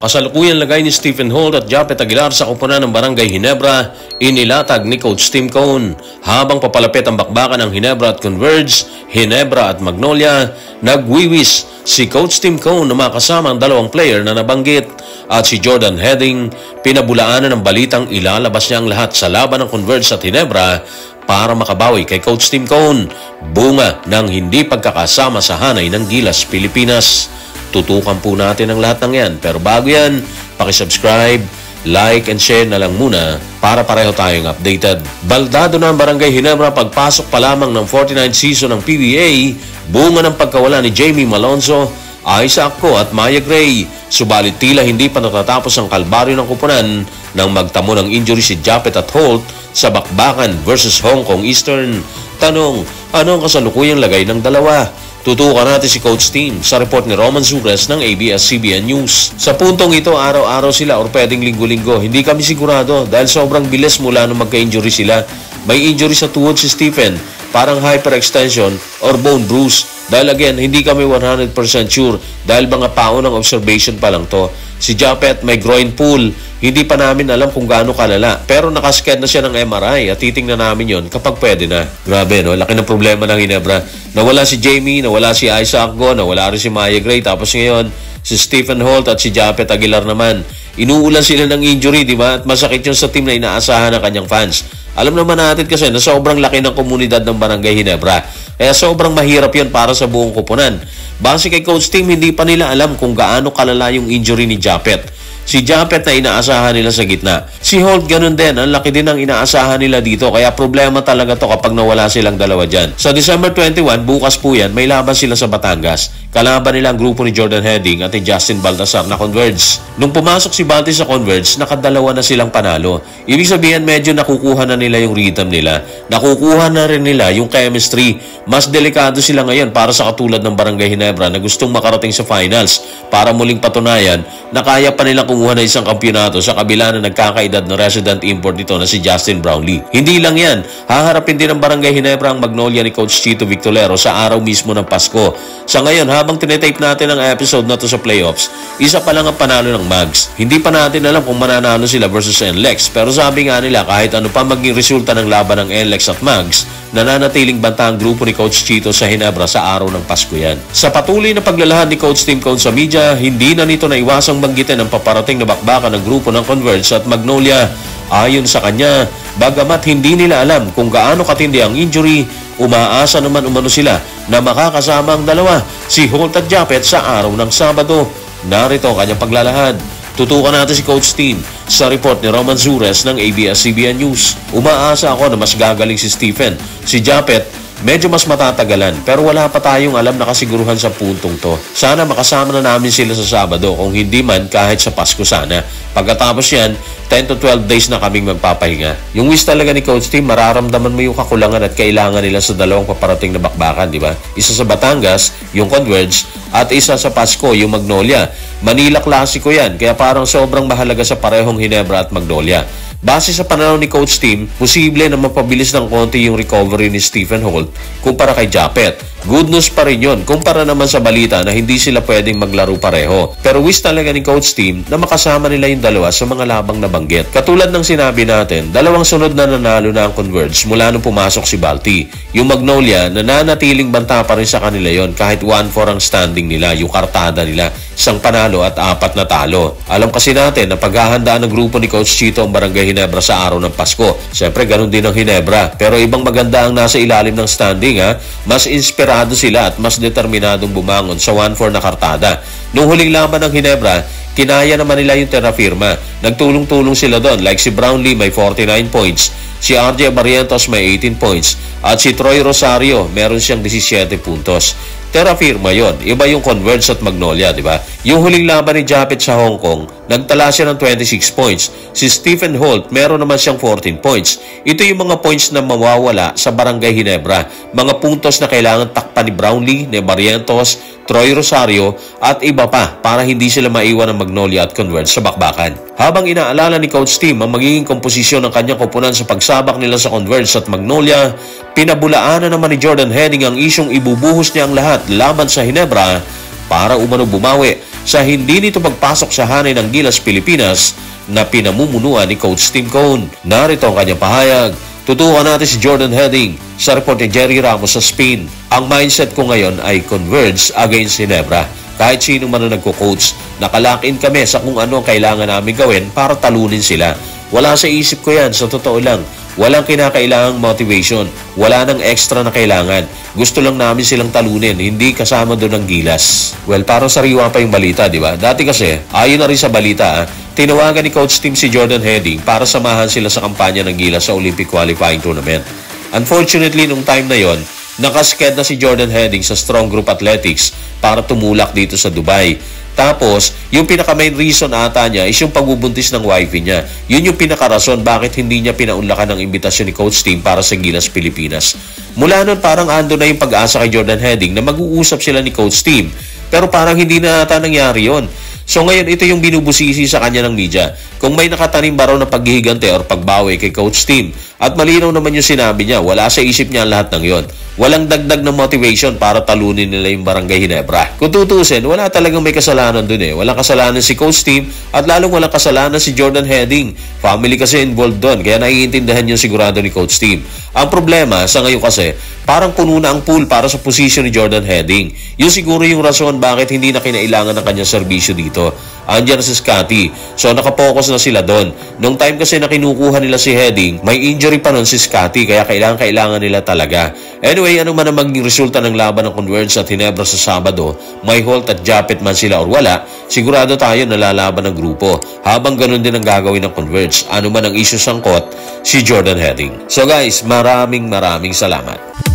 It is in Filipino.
Kasalukuyang lagay ni Stephen Holt at Japet Aguilar sa koponan ng Barangay Ginebra, inilatag ni Coach Tim Cone. Habang papalapit ang bakbakan ng Ginebra at Converge, Ginebra at Magnolia, nagwiwis si Coach Tim Cone na makasama ang dalawang player na nabanggit at si Jordan Heading. Pinabulaanan ng balitang ilalabas niya ang lahat sa laban ng Converge at Ginebra para makabawi kay Coach Tim Cone. Bunga ng hindi pagkakasama sa hanay ng Gilas, Pilipinas. Tutukan po natin ang lahat ng yan. Pero bago yan, pakisubscribe, like, and share na lang muna para pareho tayong updated. Baldado na ang Barangay Ginebra pagpasok pa lamang ng 49th season ng PBA, bunga ng pagkawala ni Jamie Malonzo, Isaac Co at Maya Gray. Subalit tila hindi pa natatapos ang kalbaryo ng kupunan nang magtamo ng injury si Japet at Holt sa bakbakan versus Hong Kong Eastern. Tanong, ano ang kasalukuyang lagay ng dalawa? Tutukan natin si Coach Tim sa report ni Roman Zures ng ABS-CBN News. Sa puntong ito, araw-araw sila o pwedeng linggo-linggo. Hindi kami sigurado dahil sobrang bilis mula nung magka-injury sila. May injury sa tuhod si Stephen, parang hyperextension or bone bruise. Dahil again, hindi kami 100% sure dahil mga paon ng observation pa lang to. Si Japet may groin pull. Hindi pa namin alam kung gaano kalala. Pero nakascan na siya ng MRI at titingnan namin yon kapag pwede na. Grabe, no? Laki ng problema ng Ginebra. Nawala si Jamie, nawala si Isaac Go, nawala rin si Maya Gray. Tapos ngayon, si Stephen Holt at si Japet Aguilar naman. Inuulan sila ng injury, di ba? At masakit yun sa team na inaasahan ng kanyang fans. Alam naman natin kasi na sobrang laki ng komunidad ng Barangay Ginebra. Kaya sobrang mahirap yun para sa buong koponan. Base kay Coach Tim, hindi pa nila alam kung gaano kalala yung injury ni Japet. Si Japet na inaasahan nila sa gitna. Si Holt ganun din. Ang laki din ang inaasahan nila dito. Kaya problema talaga to kapag nawala silang dalawa dyan. Sa December 21, bukas po yan, may laban sila sa Batangas. Kalaban nila ang grupo ni Jordan Heading at ni Justin Baltasar na Converge. Nung pumasok si Balti sa Converge, nakadalawa na silang panalo. Ibig sabihin medyo nakukuha na nila yung rhythm nila. Nakukuha na rin nila yung chemistry. Mas delikado sila ngayon para sa katulad ng Barangay Ginebra na gustong makarating sa finals para muling patunayan na kaya pa nilang kumuha na isang kampyonato sa kabila na nagkakaedad na resident import nito na si Justin Brownlee. Hindi lang yan, haharapin din ng Barangay Ginebra ang Magnolia ni Coach Chito Victolero sa araw mismo ng Pasko. Sa ngayon, habang tinetape natin ang episode na to sa playoffs, isa pa lang ang panalo ng Mags. Hindi pa natin alam kung mananalo sila versus NLEX, pero sabi nga nila kahit ano pa maging resulta ng laban ng NLEX at Mags, nananatiling banta ang grupo ni Coach Chito sa Ginebra sa araw ng Pasko yan. Sa patuloy na paglalahad ni Coach Tim Cone sa media, hindi na nito naiwasang banggitin ang paparating na bakbakan ng grupo ng Converge at Magnolia. Ayon sa kanya, bagamat hindi nila alam kung gaano katindi ang injury, umaasa naman umano sila na makakasama ang dalawa, si Holt at Japet sa araw ng Sabado. Narito ang kanyang paglalahad. Tutukan natin si Coach Tim sa report ni Roman Zures ng ABS-CBN News. Umaasa ako na mas gagaling si Stephen. Si Japet, medyo mas matatagalan pero wala pa tayong alam na kasiguruhan sa puntong to. Sana makasama na namin sila sa Sabado, kung hindi man kahit sa Pasko sana. Pagkatapos yan, 10 to 12 days na kaming magpapahinga. Yung wish talaga ni Coach Tim, mararamdaman mo yung kakulangan at kailangan nila sa dalawang paparating na bakbakan, di ba? Isa sa Batangas, yung Converge, at isa sa Pasko, yung Magnolia. Manila Clasico yan, kaya parang sobrang mahalaga sa parehong Ginebra at Magnolia. Base sa pananaw ni Coach Tim, posible na mapabilis ng konti yung recovery ni Stephen Holt kumpara kay Japet. Good news pa rin yun kumpara naman sa balita na hindi sila pwedeng maglaro pareho. Pero wish talaga ni Coach Tim na makasama nila yung dalawa sa mga labang nabanggit. Katulad ng sinabi natin, dalawang sunod na nanalo na ang Converge mula nung pumasok si Balti. Yung Magnolia, nananatiling banta pa rin sa kanila yon kahit 1-4 ang standing nila, yung kartada nila. Isang panalo at 4 na talo. Alam kasi natin na paghahandaan ng grupo ni Coach Chito ang Barangay Ginebra sa araw ng Pasko. Siyempre, ganun din ang Ginebra. Pero ibang maganda ang nasa ilalim ng standing, ha? Mas inspirado sila at mas determinadong bumangon sa 1-4 na kartada. Nung huling laban ng Ginebra, kinaya naman nila yung terra firma. Nagtulong-tulong sila doon. Like si Brownlee may 49 points. Si RJ Barrientos may 18 points. At si Troy Rosario, meron siyang 17 puntos. Terra firma yon. Iba yung Converge at Magnolia, di ba? Yung huling laban ni Japet sa Hong Kong, nagtala siya ng 26 points. Si Stephen Holt, meron naman siyang 14 points. Ito yung mga points na mawawala sa Barangay Ginebra. Mga puntos na kailangan takpan ni Brownlee, ni Barrientos, Troy Rosario at iba pa para hindi sila maiwan ng Magnolia at Converge sa bakbakan. Habang inaalala ni Coach Tim ang magiging komposisyon ng kanyang koponan sa pagsabak nila sa Converge at Magnolia, pinabulaanan naman ni Jordan Heading ang isyong ibubuhos niya ang lahat laban sa Ginebra para umano bumawi sa hindi nito pagpasok sa hanay ng Gilas Pilipinas na pinamumunuan ni Coach Tim Cone. Narito ang kanyang pahayag. Tutukan natin si Jordan Heading sa report ni Jerry Ramos sa Spain. Ang mindset ko ngayon ay converge against Ginebra. Kahit sino man ang nagko-coach, nakalock-in kami sa kung ano ang kailangan namin gawin para talunin sila. Wala sa isip ko yan, sa totoo lang. Walang kinakailangang motivation. Wala nang extra na kailangan. Gusto lang namin silang talunin, hindi kasama doon ng Gilas. Well, parang sariwa pa yung balita, di ba? Dati kasi, ayon na rin sa balita, tinawagan ni Coach Tim si Jordan Heading para samahan sila sa kampanya ng Gilas sa Olympic Qualifying Tournament. Unfortunately, nung time na yon, nakasked na si Jordan Heading sa Strong Group Athletics para tumulak dito sa Dubai. Tapos, yung pinaka-main reason ata niya is yung pagbubuntis ng wifey niya. Yun yung pinaka-rason bakit hindi niya pinaunlakan ng imbitasyon ni Coach Tim para sa Gilas Pilipinas. Mula nun parang ando na yung pag-asa kay Jordan Heading na mag-uusap sila ni Coach Tim. Pero parang hindi na ata nangyari yun. So ngayon, ito yung binubusisi sa kanya ng media. Kung may nakatanim ba raw na paghihigante or pagbawi kay Coach Tim, at malinaw naman yung sinabi niya, wala sa isip niya lahat ng yon. Walang dagdag na motivation para talunin nila yung Barangay Ginebra. Kung tutusin, wala talagang may kasalanan dun eh. Walang kasalanan si Coach Tim at lalong walang kasalanan si Jordan Heading. Family kasi involved dun, kaya naiintindihan yung sigurado ni Coach Tim. Ang problema sa ngayon kasi, parang puno na ang pool para sa posisyon ni Jordan Heading. Yun siguro yung rason bakit hindi na kinailangan ng kanyang serbisyo dito. Andiyan si Scotty. So nakapokus na sila doon. Nung time kasi na kinukuha nila si Heading, may injury pa nun si Scotty kaya kailangan nila talaga. Anyway, ano man ang maging resulta ng laban ng Converge at Ginebra sa Sabado, may Holt at Japet man sila or wala, sigurado tayo nalalaban ng grupo. Habang ganun din ang gagawin ng Converge, ano man ang issue sangkot, si Jordan Heading. So guys, maraming salamat.